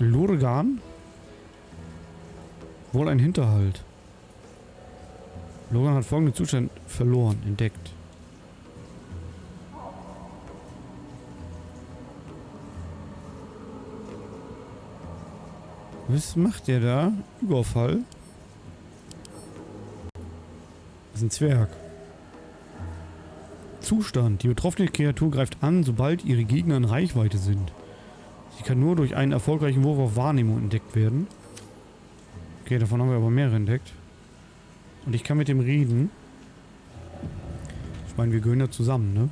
Lurgan? Wohl ein Hinterhalt. Lurgan hat folgenden Zustand verloren, entdeckt. Was macht der da? Überfall? Das ist ein Zwerg. Zustand. Die betroffene Kreatur greift an, sobald ihre Gegner in Reichweite sind. Sie kann nur durch einen erfolgreichen Wurf auf Wahrnehmung entdeckt werden. Okay, davon haben wir aber mehrere entdeckt. Und ich kann mit dem reden. Ich meine, wir gehören ja zusammen, ne?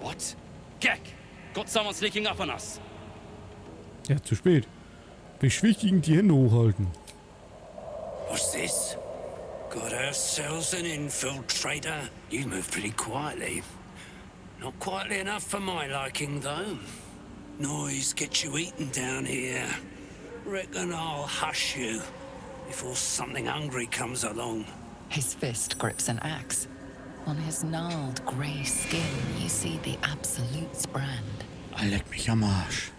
What? Gek! Got someone sneaking up on us. Ja, zu spät. Beschwichtigend die Hände hochhalten. What's this? Got ourselves an infiltrator. You move pretty quietly. Not quietly enough for my liking, though. Noise gets you eaten down here. Reckon I'll hush you before something hungry comes along. His fist grips an axe. On his gnarled grey skin, you see the Absolute's brand. Leck mich am Arsch.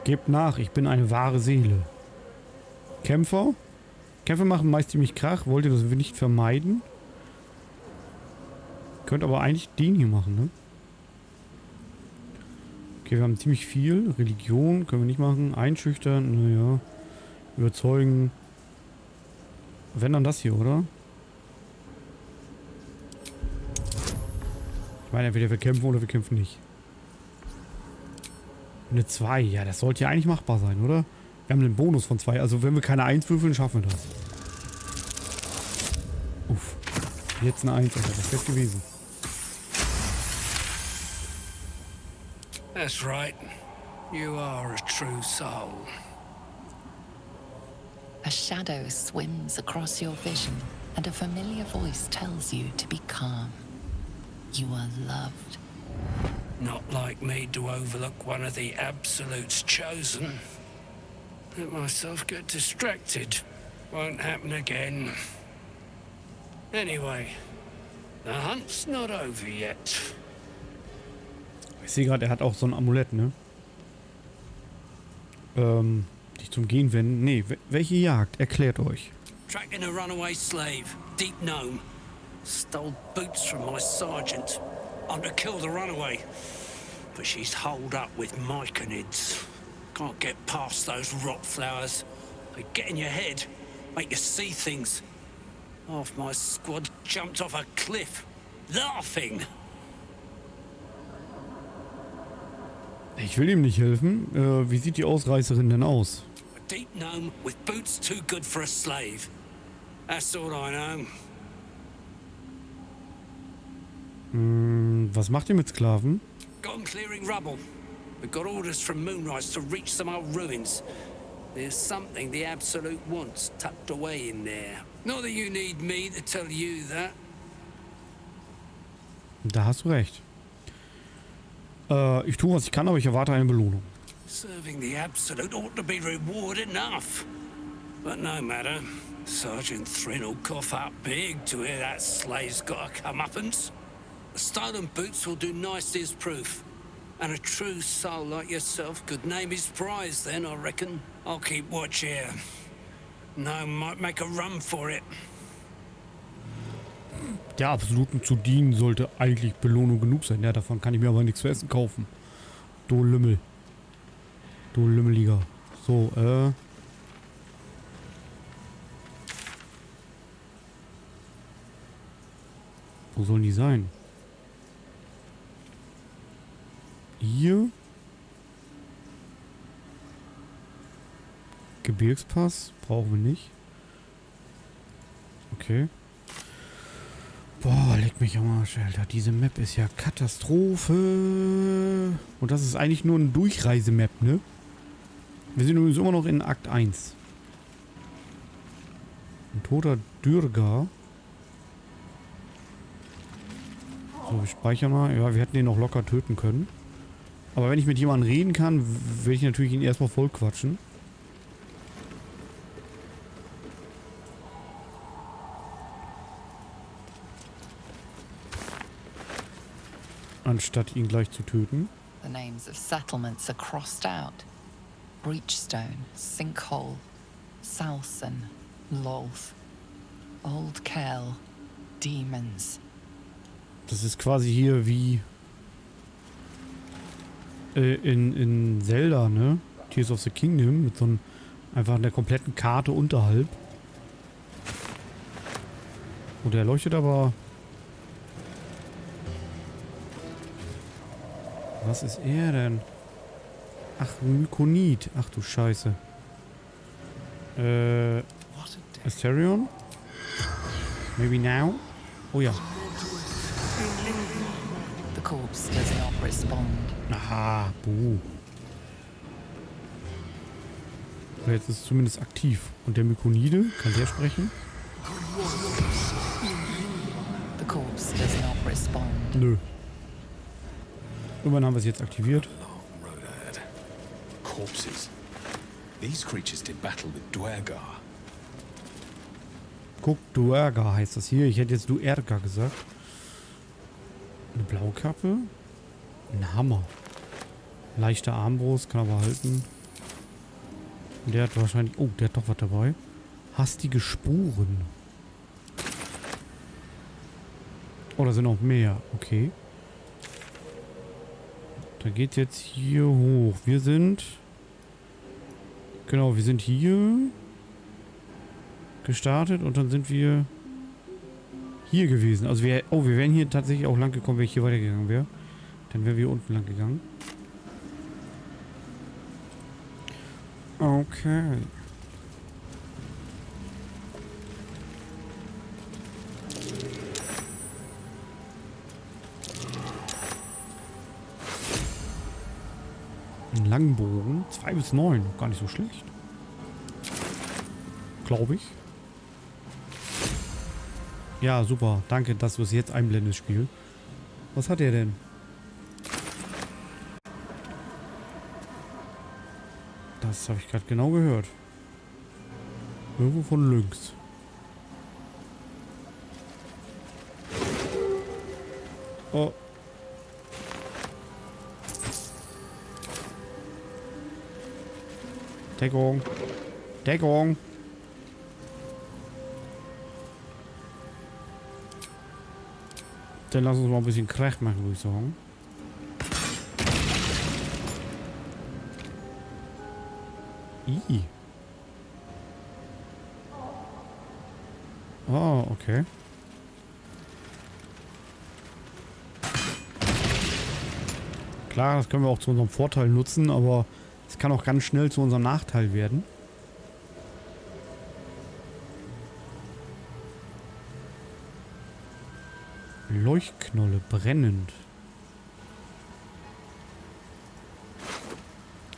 Gebt nach, ich bin eine wahre Seele. Kämpfer? Kämpfe machen meist ziemlich Krach. Wollt ihr das nicht vermeiden? Könnt aber eigentlich den hier machen, ne? Okay, wir haben ziemlich viel. Religion können wir nicht machen. Einschüchtern, naja. Überzeugen. Wenn dann das hier, oder? Ich meine, entweder wir kämpfen oder wir kämpfen nicht. Eine 2. Ja, das sollte ja eigentlich machbar sein, oder? Wir haben einen Bonus von 2. Also wenn wir keine 1 würfeln, schaffen wir das. Uff. Jetzt eine 1, Alter. Das wäre gewesen. That's right. You are a true soul. A shadow swims across your vision, and a familiar voice tells you to be calm. You are loved. Not like me to overlook one of the Absolute's chosen. Let myself get distracted. Won't happen again. Anyway, the hunt's not over yet. Ich sehe gerade, er hat auch so ein Amulett, ne? Dich zum Gehen wenden. Nee, welche Jagd? Erklärt euch. Tracking a runaway slave, Deep Gnome. Stole boots from my sergeant. I'm to kill the runaway. But she's holed up with myconids. Can't get past those rot flowers. They get in your head, make you see things. Half my squad jumped off a cliff, laughing. Ich will ihm nicht helfen. Wie sieht die Ausreißerin denn aus? A deep gnome with boots too good for a slave. That's all I know. Was macht ihr mit Sklaven? Got 'em clearing rubble. We've got orders from Moonrise to reach some old ruins. There's something the Absolute wants tucked away in there. Not that you need me to tell you that. Da hast du recht. Ich tue, was ich kann, aber ich erwarte eine Belohnung. Serving the Absolute ought to be reward enough. But no matter. Sergeant Thrinn'll cough up big to hear that slave's got a comeuppance. The stolen boots will do nicely as proof. And a true soul like yourself could name his prize then, I reckon. I'll keep watch here. No might make a run for it. Der Absoluten zu dienen sollte eigentlich Belohnung genug sein. Ja, davon kann ich mir aber nichts zu essen kaufen. Du Lümmel. Du Lümmeliger. So, wo sollen die sein? Hier. Gebirgspass brauchen wir nicht. Okay. Boah, leck mich am Arsch, Alter. Diese Map ist ja Katastrophe. Und das ist eigentlich nur eine Durchreise-Map, ne? Wir sind übrigens immer noch in Akt 1. Ein toter Dürger. So, wir speichern mal. Ja, wir hätten den noch locker töten können. Aber wenn ich mit jemandem reden kann, will ich natürlich ihn erstmal voll quatschen. anstatt ihn gleich zu töten. The names of settlements are crossed out. Breachstone, Sinkhole, Salson, Lolth, Old Kell, Demons. Das ist quasi hier wie in Zelda, ne? Tears of the Kingdom mit so einem einfach einer kompletten Karte unterhalb. Oh, der leuchtet aber. Was ist er denn? Ach, Mykonid. Ach du Scheiße. Asterion? Maybe now? Oh ja. The corpse does not respond. Aha, buh. Aber jetzt ist es zumindest aktiv. Und der Mykonide, kann der sprechen? The corpse does not respond. Nö. Irgendwann haben wir es jetzt aktiviert. Long road ahead. Corpses. These creatures did battle with Duergar. Guck, Duergar heißt das hier. Ich hätte jetzt Duergar gesagt. Eine Blaukappe. Ein Hammer. Leichte Armbrust, kann aber halten. Und der hat wahrscheinlich... Oh, der hat doch was dabei. Hastige Spuren. Oh, da sind noch mehr. Okay. Da geht jetzt hier hoch. Wir sind... Genau, wir sind hier gestartet und dann sind wir hier gewesen. Also wir... Oh, wir wären hier tatsächlich auch lang gekommen, wenn ich hier weitergegangen wäre. Dann wären wir unten lang gegangen. Okay. Ein Langbogen. 2 bis 9. Gar nicht so schlecht. Glaube ich. Ja, super. Danke, dass du es jetzt einblendest, Spiel. Was hat er denn? Das habe ich gerade genau gehört. Irgendwo von links. Oh. Deckung. Deckung. Dann lass uns mal ein bisschen Krach machen, würde ich sagen. Ih. Oh, okay. Klar, das können wir auch zu unserem Vorteil nutzen, aber es kann auch ganz schnell zu unserem Nachteil werden. Leuchtknolle, brennend.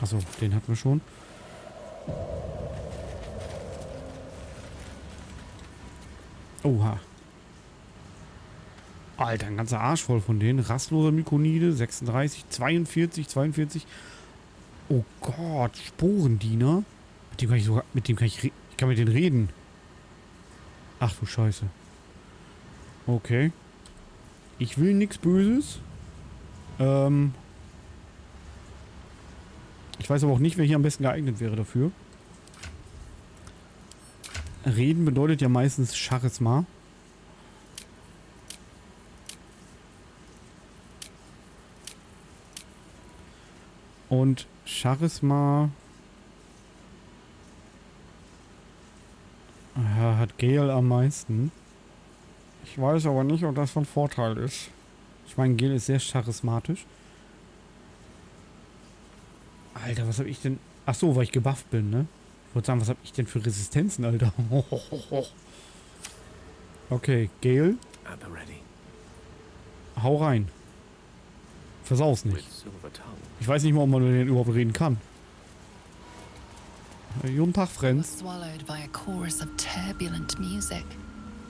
Achso, den hatten wir schon. Oha. Alter, ein ganzer Arsch voll von denen. Rastloser Mykonide, 36, 42. Oh Gott, Sporendiener. Mit dem kann ich sogar, ich kann mit denen reden. Ach du Scheiße. Okay. Ich will nichts Böses. Ich weiß aber auch nicht, wer hier am besten geeignet wäre dafür. Reden bedeutet ja meistens Charisma. Und Charisma hat Gale am meisten. Ich weiß aber nicht, ob das von Vorteil ist. Ich meine, Gale ist sehr charismatisch. Alter, was habe ich denn... Ach so, weil ich gebufft bin, ne? Ich wollte sagen, was habe ich denn für Resistenzen, Alter? Okay, Gale. Hau rein. Versaus nicht. Ich weiß nicht mal, ob man mit denen überhaupt reden kann. Guten Tag, Friends. Swallowed by a chorus of turbulent music.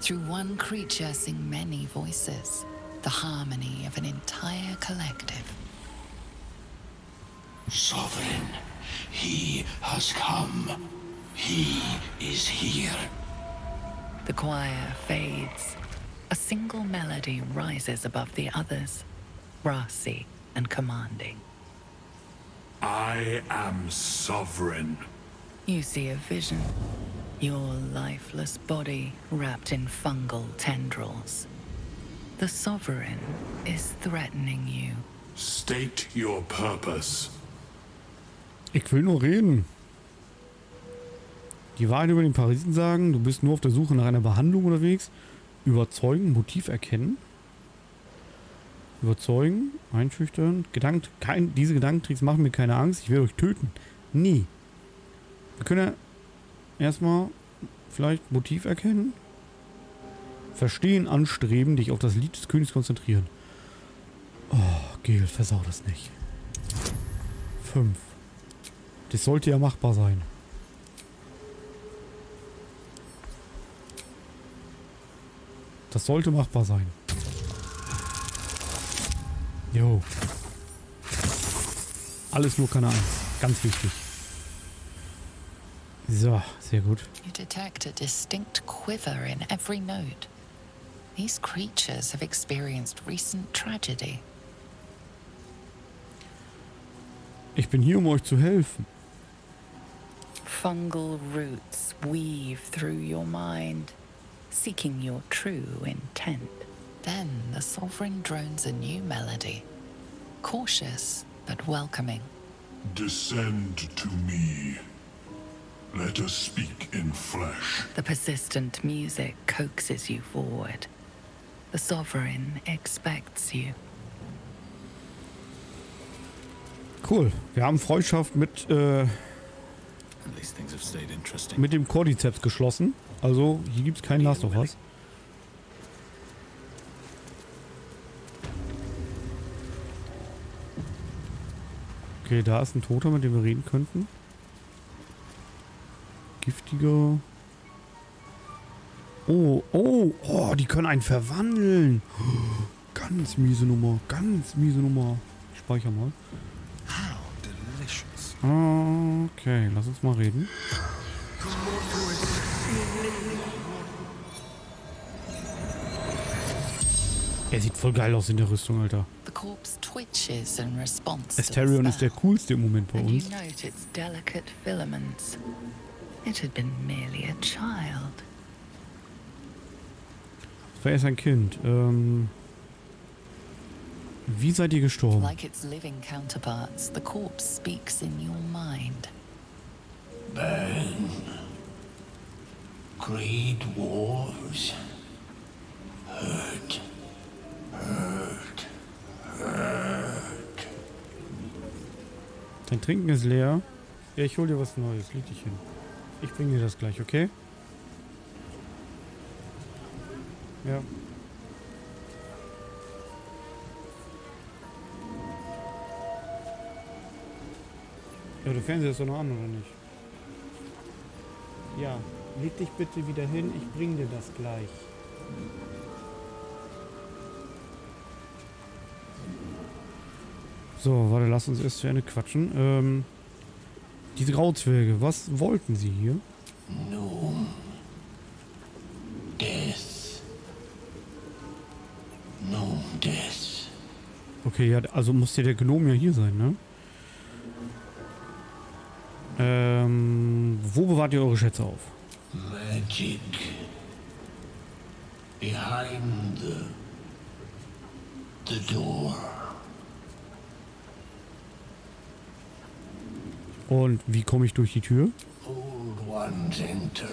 Through one creature sing many voices. The harmony of an entire collective. Sovereign, he has come. He is here. The choir fades. A single melody rises above the others. brassy and commanding. I am sovereign. You see a vision. Your lifeless body wrapped in fungal tendrils. The Sovereign is threatening you. State your purpose. Ich will nur reden. Die Wahrheit über den Parasiten sagen, du bist nur auf der Suche nach einer Behandlung unterwegs. Überzeugen, Motiv erkennen. Überzeugen, einschüchtern. Diese Gedankentricks machen mir keine Angst. Ich werde euch töten. Nie. Wir können ja erstmal vielleicht Motiv erkennen. Verstehen, anstreben, dich auf das Lied des Königs konzentrieren. Oh, Gel, versau das nicht. 5. Das sollte ja machbar sein. Das sollte machbar sein. Jo. Alles nur keine Angst. Ganz wichtig. So, sehr gut. You detect a distinct quiver in every note. These creatures have experienced recent tragedy. Ich bin hier, um euch zu helfen. Fungal roots weave through your mind, seeking your true intent. Then the Sovereign drones a new melody, cautious but welcoming. Descend to me. Let us speak in flesh. The persistent music coaxes you forward. The Sovereign expects you. Cool. Wir haben Freundschaft mit dem Cordyceps geschlossen. Also hier gibt es kein Last of Us. Okay, da ist ein Toter, mit dem wir reden könnten. Giftiger. Oh, die können einen verwandeln. Ganz miese Nummer, ganz miese Nummer. Ich speichere mal. Okay, lass uns mal reden. Er sieht voll geil aus in der Rüstung, Alter. The corpse twitches in response Asterion ist der coolste im Moment bei and you uns. note its delicate filaments. It had been merely a child. Das war erst ein Kind. Wie seid ihr gestorben? Like its living counterparts, the corpse speaks in your mind. Burn. Greed wars. Hurt. Hurt. Hurt. Dein Trinken ist leer. Ja, ich hol dir was Neues. Leg dich hin. Ich bring dir das gleich, okay? Ja. Ja, der Fernseher ist doch noch an, oder nicht? Ja, leg dich bitte wieder hin. Ich bring dir das gleich. So, warte, lass uns erst zu Ende quatschen. Diese Grauzwerge, was wollten sie hier? No. Death. No death. Okay, ja, also muss ja der Gnom ja hier sein, ne? Wo bewahrt ihr eure Schätze auf? Magic. Behind the door. Und wie komme ich durch die Tür? Old ones enter.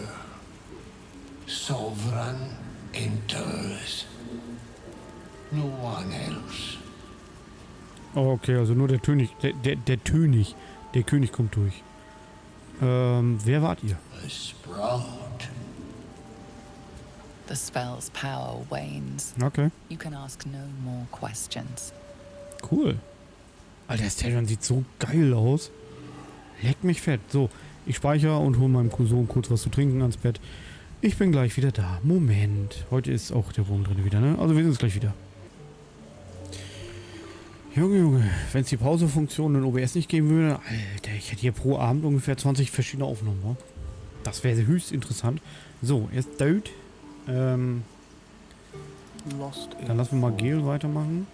Sovereign enters. No one else. Okay, also nur der König, der König kommt durch. Wer wart ihr? A sprout. The spell's power wanes. Okay, You can ask no more questions. cool. Alter, der Asterion sieht so geil aus. Leck mich fett. So, ich speichere und hole meinem Cousin kurz was zu trinken ans Bett. Ich bin gleich wieder da. Moment. Heute ist auch der Wurm drin wieder, ne? Also wir sehen uns gleich wieder. Junge, wenn es die Pausefunktion in OBS nicht geben würde, Alter, ich hätte hier pro Abend ungefähr 20 verschiedene Aufnahmen, wa? Das wäre höchst interessant. So, er ist tot. Dann lassen wir mal Gel weitermachen.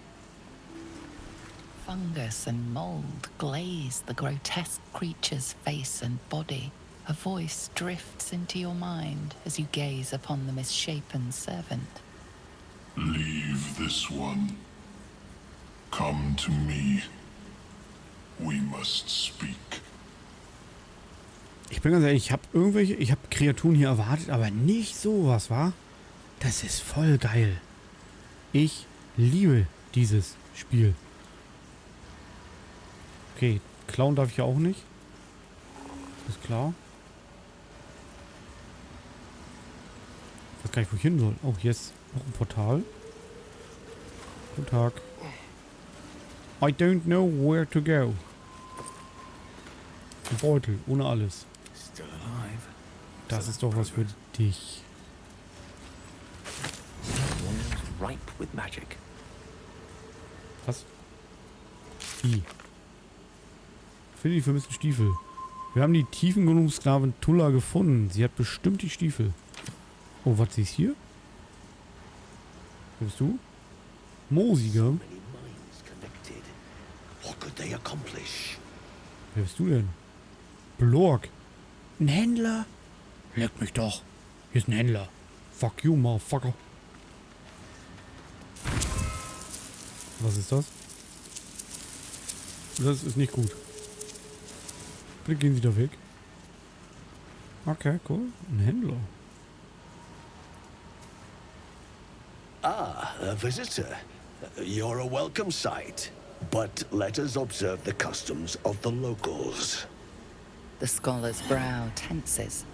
Fungus and mold glaze the grotesque creature's face and body. A voice drifts into your mind as you gaze upon the misshapen servant. Leave this one. Come to me. We must speak. Ich bin ganz ehrlich, ich habe Kreaturen hier erwartet, aber nicht sowas, wa? Das ist voll geil. Ich liebe dieses Spiel. Okay, klauen darf ich ja auch nicht. Ist klar. Ich weiß gar nicht, wo ich hin soll. Oh, hier ist noch ein Portal. Guten Tag. I don't know where to go. Ein Beutel, ohne alles. Still alive. Das ist doch was für dich. Almost ripe with magic. Was? Wie? Finde die vermissten Stiefel. Wir haben die Tiefengrundsklavin Tulla gefunden. Sie hat bestimmt die Stiefel. Oh, was ist hier? Wer bist du? Mosiger? Wer bist du denn? Blork. Ein Händler? Leck mich doch. Hier ist ein Händler. Fuck you, motherfucker. Was ist das? Das ist nicht gut. Bitte gehen Sie da weg. Okay, cool. Ein Händler. Ah, a visitor. You're a welcome sight. But let us observe the customs of the locals. The scholar's brow tenses.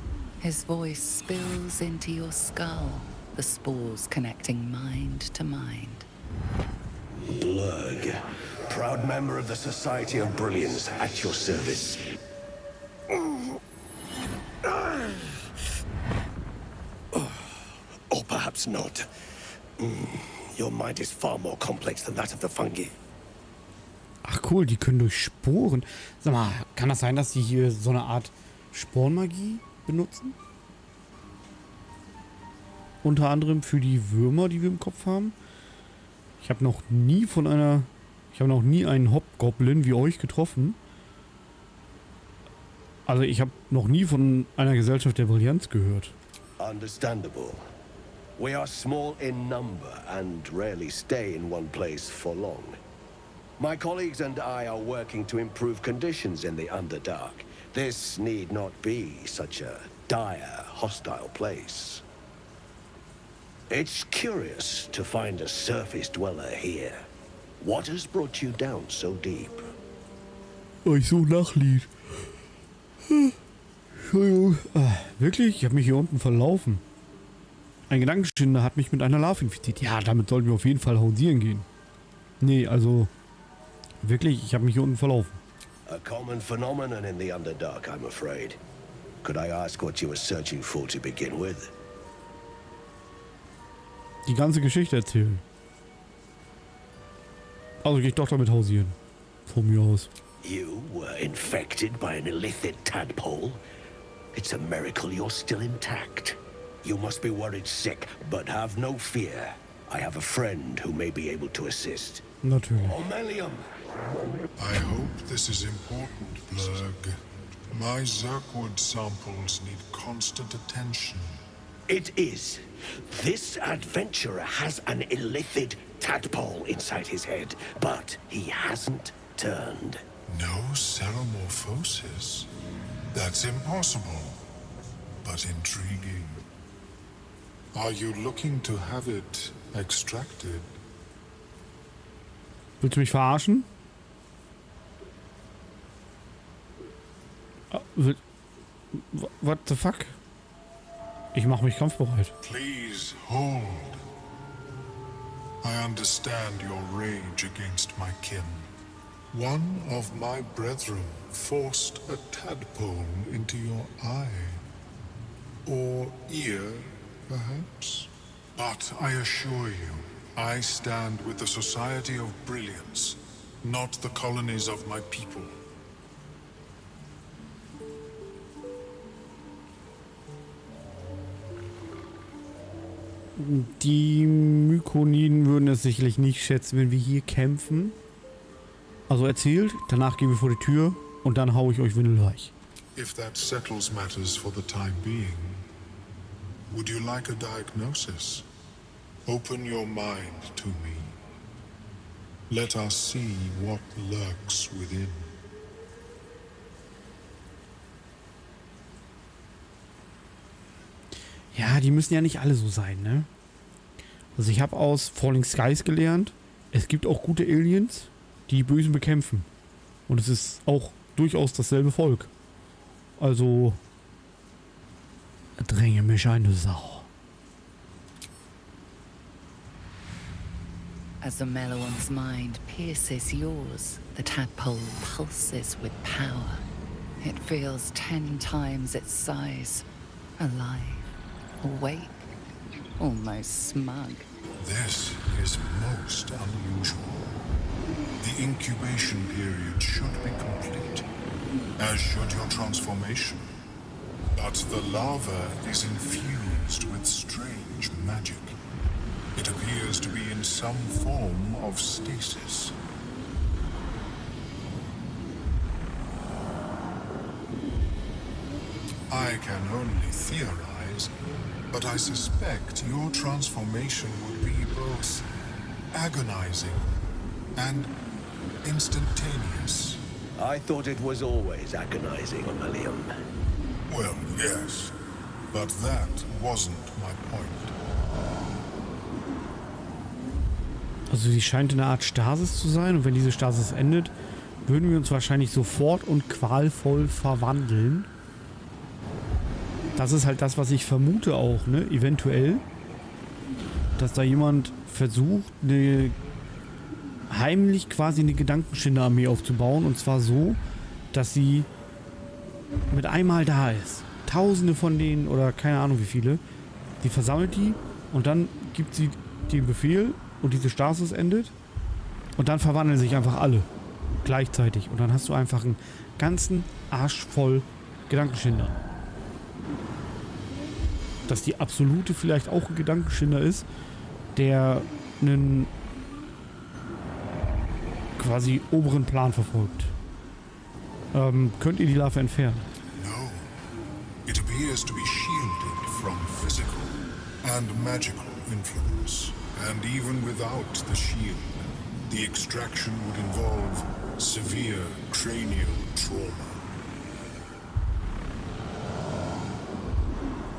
His voice spills into your skull, the spores connecting mind to mind. Blurg, proud member of the Society of Brilliance, at your service. Or perhaps not. Your mind is far more complex than that of the fungi. Ach cool, die können durch Sporen. Sag mal, kann das sein, dass die hier so eine Art Sporenmagie benutzen? Unter anderem für die Würmer, die wir im Kopf haben. Ich habe noch nie einen Hobgoblin wie euch getroffen. Also ich habe noch nie von einer Gesellschaft der Brillanz gehört. Understandable. We are small in number and rarely stay in one place for long. My colleagues and I are working to improve conditions in the Underdark. This need not be such a dire, hostile place. It's curious to find a surface dweller here. What has brought you down so deep? Weil ich so nachlied. Entschuldigung. Wirklich? Ich habe mich hier unten verlaufen. Ein Gedankenschinder hat mich mit einer Larve infiziert. Ja, damit sollten wir auf jeden Fall hausieren gehen. Nee, also... Wirklich, ich habe mich hier unten verlaufen. A common phenomenon in the Underdark, I'm afraid. Could I ask what you were searching for to begin with? Die ganze Geschichte erzählen. Also gehe ich doch damit hausieren. Von mir aus. You were infected by an illithid tadpole? It's a miracle you're still intact. You must be worried sick, but have no fear. I have a friend who may be able to assist. Natürlich. Omelium! I hope this is important, Blurg. My Zerkwood samples need constant attention. It is. This adventurer has an illithid tadpole inside his head, but he hasn't turned. No ceremorphosis? That's impossible, but intriguing. Are you looking to have it extracted? Willst du mich verarschen? What the fuck? Ich mache mich kampfbereit. Please hold. I understand your rage against my kin. One of my brethren forced a tadpole into your eye. Or ear, perhaps? But I assure you, I stand with the Society of Brilliance, not the colonies of my people. Die Mykoniden würden es sicherlich nicht schätzen, wenn wir hier kämpfen. Also erzählt, danach gehen wir vor die Tür und dann hau ich euch windelweich. If that settles matters for the time being, would you like a diagnosis? Open your mind to me. Let us see what lurks within. Ja, die müssen ja nicht alle so sein, ne? Also ich habe aus Falling Skies gelernt, es gibt auch gute Aliens, die die Bösen bekämpfen. Und es ist auch durchaus dasselbe Volk. Also dränge mich eine Sau. As the Meloan's mind pierces yours, the tadpole pulses with power. It feels 10 times its size. Alive, awake, almost smug. This is most unusual. The incubation period should be complete, as should your transformation. But the larva is infused with strange magic. It appears to be in some form of stasis. I can only theorize, but I suspect your transformation would be both agonizing and instantaneous. I thought it was always agonizing, Larian. Well, yes, but that wasn't my point. Also sie scheint eine Art Stasis zu sein und wenn diese Stasis endet, würden wir uns wahrscheinlich sofort und qualvoll verwandeln. Das ist halt das, was ich vermute auch, ne? Eventuell, dass da jemand versucht, heimlich quasi eine Gedankenschinderarmee aufzubauen und zwar so, dass sie mit einmal da ist. Tausende von denen oder keine Ahnung wie viele. Die versammelt die und dann gibt sie den Befehl und diese Stasis endet und dann verwandeln sich einfach alle gleichzeitig und dann hast du einfach einen ganzen Arsch voll Gedankenschinder. Dass die absolute vielleicht auch ein Gedankenschinder ist, der einen quasi oberen Plan verfolgt. Könnt ihr die Larve entfernen? No. It appears to be shielded from physical and magical influence. And even without the shield, the extraction would involve severe cranial trauma.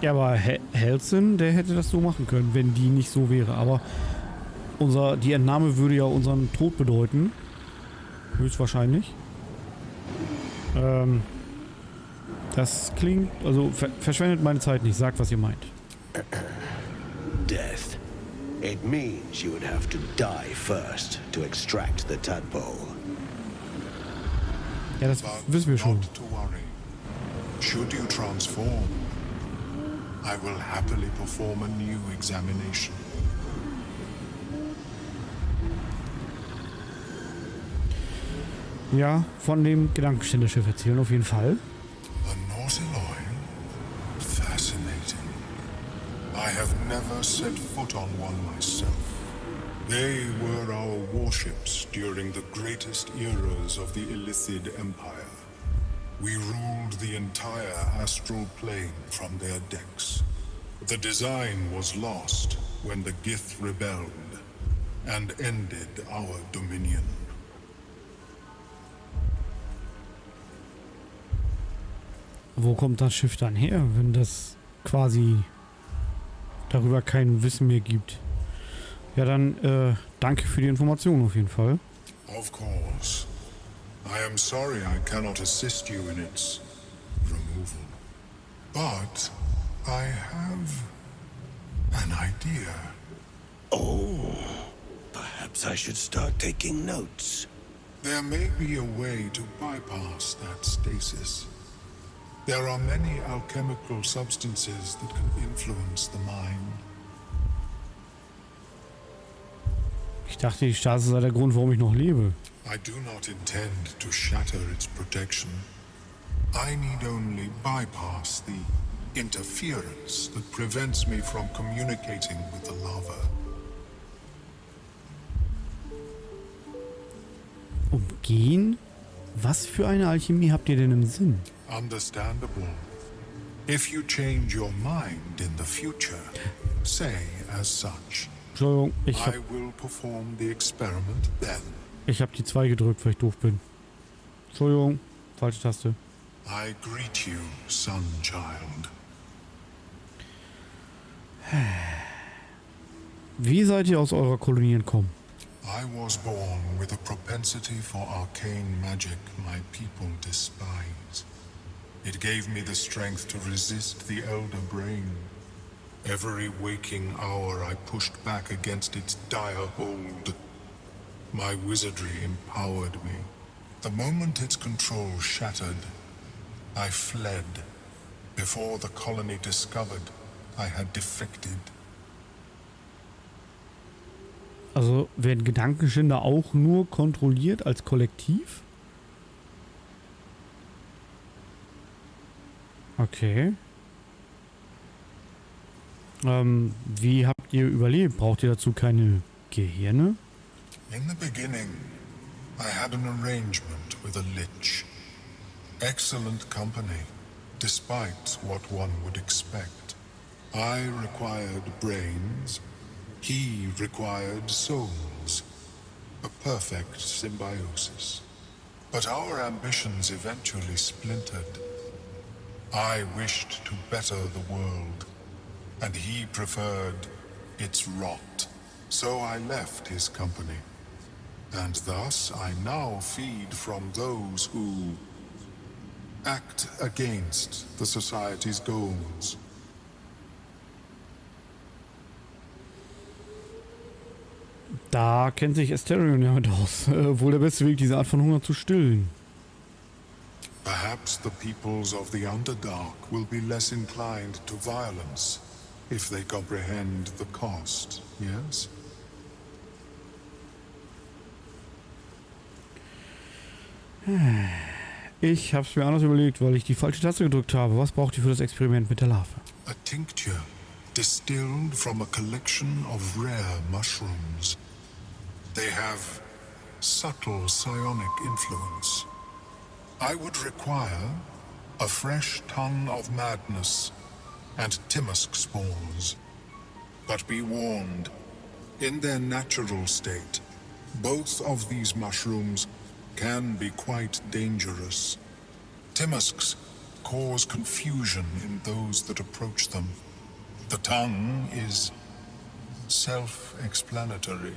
Ja, aber Helson, der hätte das so machen können, wenn die nicht so wäre. Aber die Entnahme würde ja unseren Tod bedeuten. Höchstwahrscheinlich. Das klingt... Also verschwendet meine Zeit nicht. Sagt, was ihr meint. Death. It means you would have to die first to extract the tadpole. Ja, das wissen wir schon. Not to worry. Should you transform, I will happily perform a new examination. Ja, von dem Gedankenständerschiff erzählen auf jeden Fall. A Nautiloid? Fascinating. I have never set foot on one myself. They were our warships during the greatest eras of the Illithid Empire. We ruled the entire astral plane from their decks. The design was lost when the Gith rebelled and ended our dominion. Wo kommt das Schiff dann her, wenn das quasi darüber kein Wissen mehr gibt? Ja, dann danke für die Information auf jeden Fall. Of course. I am sorry I cannot assist you in its removal. But I have an idea. Oh, perhaps I should start taking notes. There may be a way to bypass that stasis. There are many alchemical substances that can influence the mind. Ich dachte, die Stasis sei der Grund, warum ich noch lebe. I do not intend to shatter its protection. I need only bypass the interference that prevents me from communicating with the larva. gehen? Was für eine Alchemie habt ihr denn im Sinn? Understandable. If you change your mind in the future, say as such. Entschuldigung, I will perform the experiment then. ich hab die 2 gedrückt, weil ich doof bin. Entschuldigung, falsche Taste. I greet you, son child. Wie seid ihr aus eurer Kolonie entkommen? I was born with a propensity for arcane magic my people despise. It gave me the strength to resist the elder brain. Every waking hour I pushed back against its dire hold. My wizardry empowered me. The moment its control shattered, I fled. Before the colony discovered, I had defected. Also werden Gedankenschinder auch nur kontrolliert als Kollektiv? Okay. Wie habt ihr überlebt? Braucht ihr dazu keine Gehirne? In the beginning, I had an arrangement with a lich. Excellent company, despite what one would expect. I required brains, he required souls. A perfect symbiosis. But our ambitions eventually splintered. I wished to better the world, and he preferred its rot. So I left his company. And thus I now feed from those who act against the society's goals. Da kennt sich Asterion ja mit aus. Wohl der beste Weg, diese Art von Hunger zu stillen. Perhaps the peoples of the Underdark will be less inclined to violence if they comprehend the cost, yes? Ich hab's mir anders überlegt, weil ich die falsche Taste gedrückt habe. Was braucht ihr für das Experiment mit der Larve? A tincture distilled from a collection of rare mushrooms. They have subtle psionic influence. I would require a fresh tongue of madness and Timisk spores. But be warned, in their natural state, both of these mushrooms can be quite dangerous. Timisks cause confusion in those that approach them. The tongue is self-explanatory.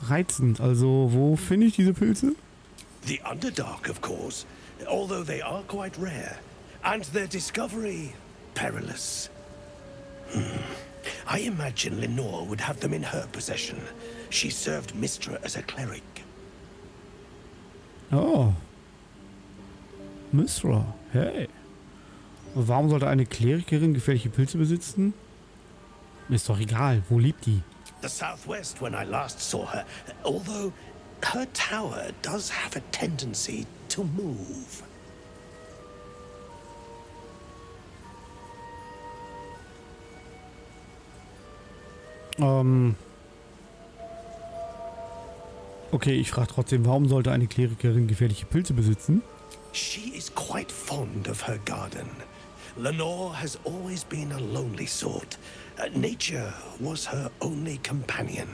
Reizend. Also, wo finde ich diese Pilze? The Underdark, of course, although they are quite rare, and their discovery perilous. I imagine Lenore would have them in her possession. She served Mistra as a cleric. Oh. Mistra. Hey. Warum sollte eine Klerikerin gefährliche Pilze besitzen? Ist doch egal. Wo lebt die? The southwest when I last saw her, although her tower does have a tendency to move. Okay, ich frage trotzdem, warum sollte eine Klerikerin gefährliche Pilze besitzen? She is quite fond of her garden. Lenore has always been a lonely sort. Nature was her only companion.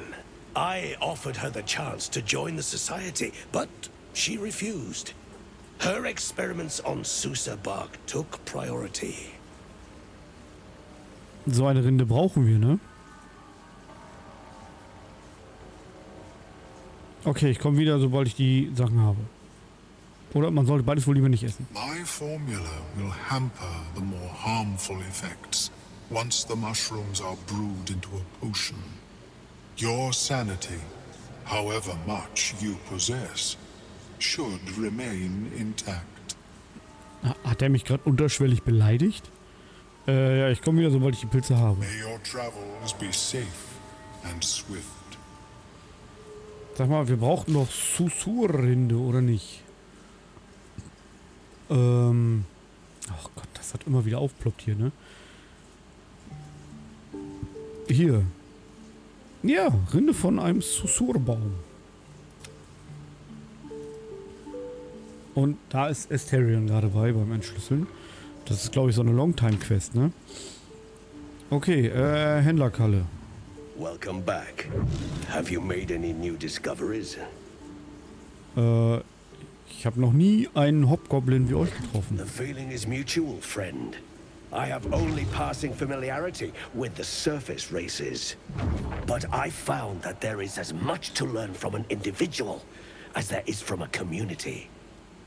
I offered her the chance to join the society, but she refused. Her experiments on Susa bark took priority. So eine Rinde brauchen wir, ne? Okay, ich komme wieder, sobald ich die Sachen habe. Oder man sollte beides wohl lieber nicht essen. My formula will hamper the more harmful effects once the mushrooms are brewed into a potion. Your sanity, however much you possess, should remain intact. Hat er mich gerade unterschwellig beleidigt? Ja, ich komme wieder, sobald ich die Pilze habe. May your travels be safe and swift. Sag mal, wir brauchten noch Susurrinde, oder nicht? Ach Gott, das hat immer wieder aufploppt hier, ne? Hier. Ja, Rinde von einem Susurbaum. Und da ist Asterion gerade beim Entschlüsseln. Das ist, glaube ich, so eine Longtime-Quest, ne? Okay, Händlerkalle. Welcome back. Have you made any new discoveries? Ich habe noch nie einen Hobgoblin wie euch getroffen. The feeling is mutual, friend. I have only passing familiarity with the surface races. But I found that there is as much to learn from an individual as there is from a community.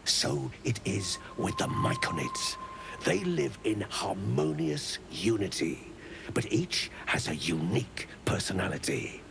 So it is with the Myconids. They live in harmonious unity, but each has a unique personality.